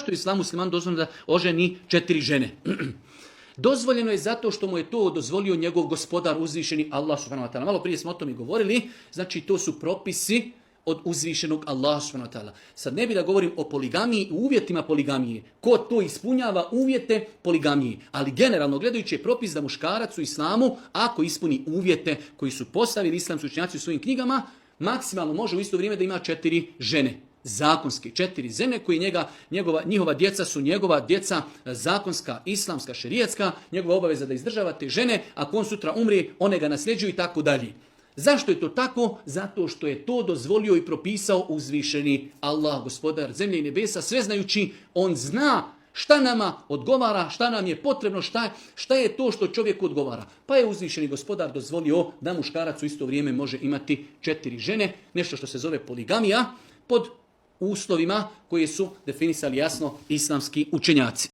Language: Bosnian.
Zašto je islamu musliman dozvoljeno da oženi 4 žene? Dozvoljeno je zato što mu je to dozvolio njegov gospodar uzvišeni Allah subhanahu wa ta'ala. Malo prije smo o tome govorili, znači to su propisi od uzvišenog Allaha subhanahu wa ta'ala. Sad ne bi da govorim o poligamiji i uvjetima poligamije. Ko to ispunjava uvjete poligamije. Ali generalno gledajući je propis da muškarac u islamu, ako ispuni uvjete koji su postavili islamski učenjaci u svojim knjigama, maksimalno može u isto vrijeme da ima 4 žene. Zakonski 4 žene koji njihova djeca su njegova djeca zakonska, islamska, šerijatska, njegova obaveza da izdržava te žene, ako on sutra umri, one ga nasljeđuju i tako dalje. Zašto je to tako? Zato što je to dozvolio i propisao uzvišeni Allah, gospodar zemlje i nebesa, sveznajući, on zna šta nama odgovara, šta nam je potrebno, šta je to što čovjeku odgovara. Pa je uzvišeni gospodar dozvolio da muškarac u isto vrijeme može imati 4 žene, nešto što se zove poligamija, pod uslovima koje su definisali jasno islamski učenjaci.